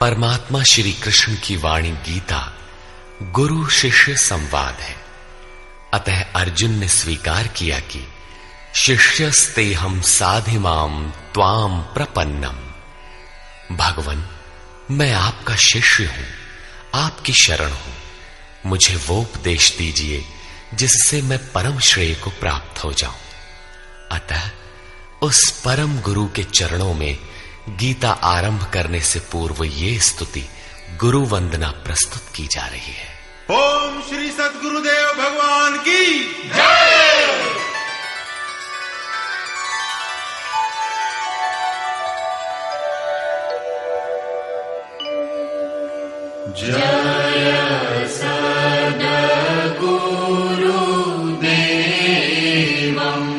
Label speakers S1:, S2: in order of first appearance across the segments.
S1: परमात्मा श्री कृष्ण की वाणी गीता गुरु शिष्य संवाद है। अतः अर्जुन ने स्वीकार किया कि शिष्यस्तेहं साधिमाम त्वाम प्रपन्नम। भगवन, मैं आपका शिष्य हूं, आपकी शरण हूं। मुझे वो उपदेश दीजिए जिससे मैं परम श्रेय को प्राप्त हो जाऊं। अतः उस परम गुरु के चरणों में गीता आरंभ करने से पूर्व ये स्तुति गुरु वंदना प्रस्तुत की जा रही है।
S2: ओम श्री सद्गुरुदेव भगवान की जय।
S3: जय सद्गुरुदेवम्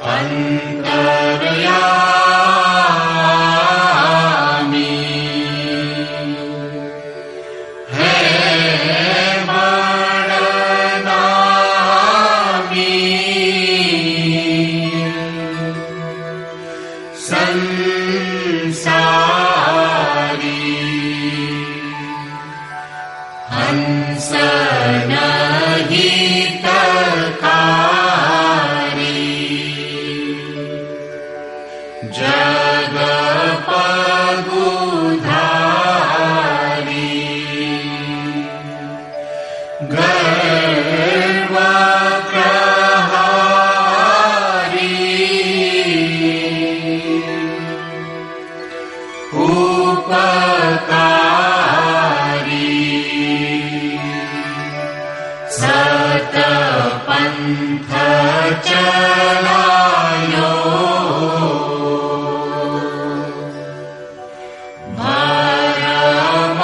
S4: अंतर्यामी
S3: सतपंथ चलायो भरम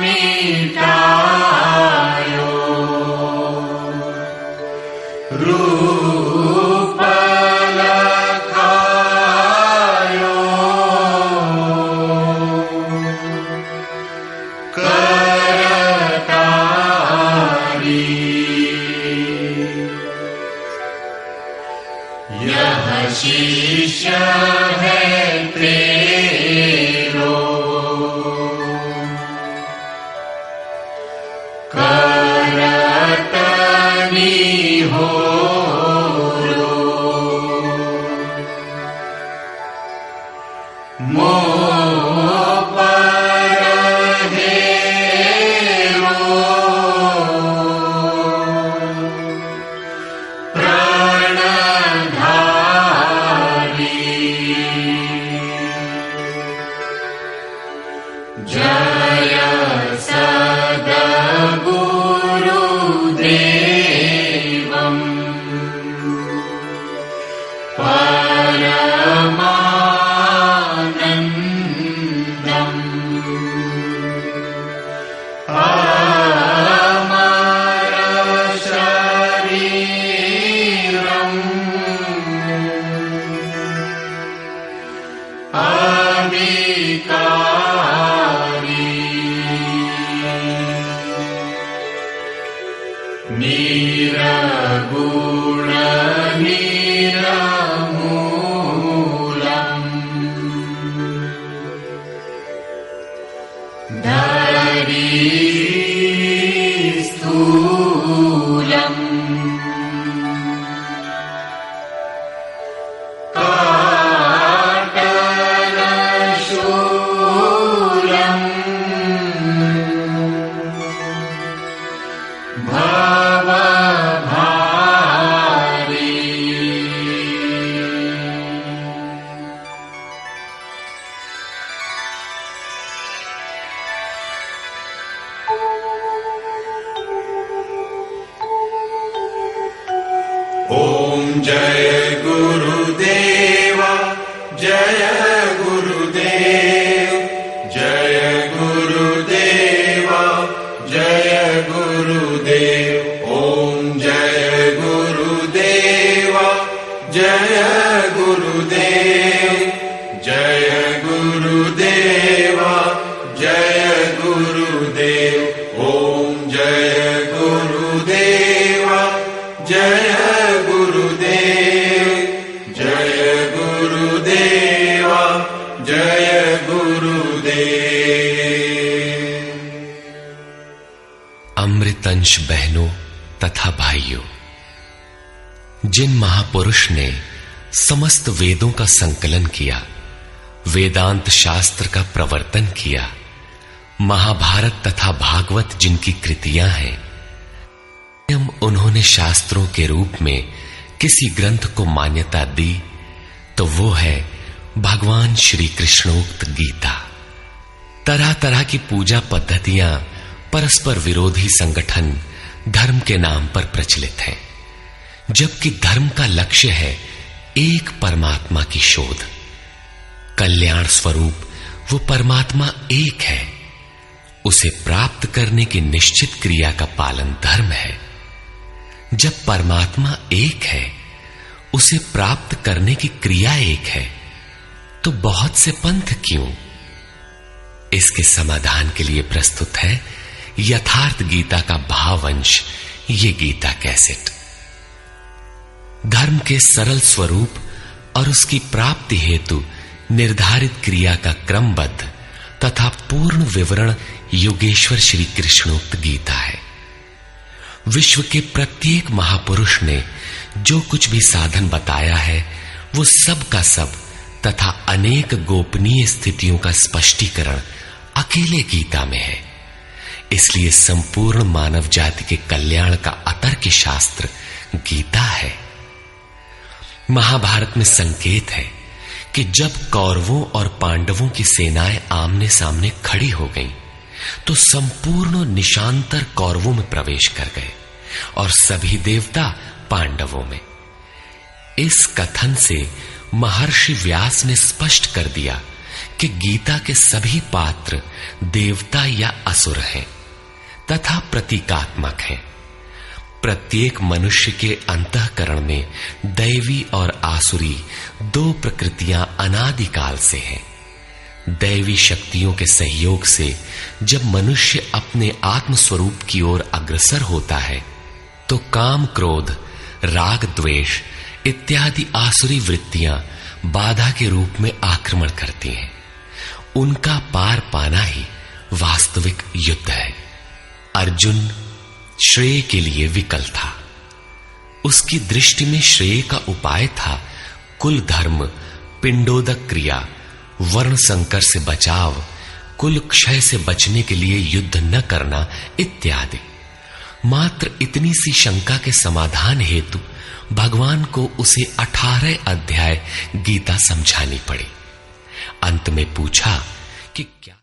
S3: मिटायो रूप लखायो करतारी यह शिष्य है तेरो करतनी हो मोह पर हेरो जय सद्गुरुदेवम् परमानन्दम् अमर शरीरम् अविकारी निरगुण निरमूलम् धरी स्थूलम् काटलशूलम् भवभारी
S2: ओम जय गुरुदेव जय गुरुदेव जय गुरुदेव जय गुरुदेव ओम जय गुरुदेव जय गुरुदेव जय गुरुदेव जय गुरुदेव ओम जय गुरुदेव जय गुरुदेव जय गुरुदेव जय गुरुदेव।
S1: अमृतंश बहनों तथा भाइयों, जिन महापुरुष ने समस्त वेदों का संकलन किया, वेदांत शास्त्र का प्रवर्तन किया, महाभारत तथा भागवत जिनकी कृतियां हैं, उन्होंने शास्त्रों के रूप में किसी ग्रंथ को मान्यता दी तो वो है भगवान श्री कृष्णोक्त गीता। तरह तरह की पूजा पद्धतियां, परस्पर विरोधी संगठन धर्म के नाम पर प्रचलित हैं, जबकि धर्म का लक्ष्य है एक परमात्मा की शोध। कल्याण स्वरूप वो परमात्मा एक है, उसे प्राप्त करने की निश्चित क्रिया का पालन धर्म है। जब परमात्मा एक है, उसे प्राप्त करने की क्रिया एक है, तो बहुत से पंथ क्यों? इसके समाधान के लिए प्रस्तुत है यथार्थ गीता का भावांश, ये गीता कैसेट। धर्म के सरल स्वरूप और उसकी प्राप्ति हेतु निर्धारित क्रिया का क्रमबद्ध तथा पूर्ण विवरण योगेश्वर श्री कृष्णोक्त गीता है। विश्व के प्रत्येक महापुरुष ने जो कुछ भी साधन बताया है, वो सब का सब तथा अनेक गोपनीय स्थितियों का स्पष्टीकरण अकेले गीता में है। इसलिए संपूर्ण मानव जाति के कल्याण का अतर्क शास्त्र गीता है। महाभारत में संकेत है कि जब कौरवों और पांडवों की सेनाएं आमने सामने खड़ी हो गईं, तो संपूर्ण निशांतर कौरवों में प्रवेश कर गए और सभी देवता पांडवों में। इस कथन से महर्षि व्यास ने स्पष्ट कर दिया कि गीता के सभी पात्र देवता या असुर हैं तथा प्रतीकात्मक हैं। प्रत्येक मनुष्य के अंतःकरण में दैवी और आसुरी दो प्रकृतियां अनादिकाल से हैं। दैवी शक्तियों के सहयोग से जब मनुष्य अपने आत्म स्वरूप की ओर अग्रसर होता है, तो काम, क्रोध, राग, द्वेष इत्यादि आसुरी वृत्तियां बाधा के रूप में आक्रमण करती हैं। उनका पार पाना ही वास्तविक युद्ध है। अर्जुन श्रेय के लिए विकल था। उसकी दृष्टि में श्रेय का उपाय था कुल धर्म, पिंडोदक क्रिया, वर्ण संकर से बचाव, कुल क्षय से बचने के लिए युद्ध न करना इत्यादि। मात्र इतनी सी शंका के समाधान हेतु भगवान को उसे 18 अध्याय गीता समझानी पड़ी। अंत में पूछा कि क्या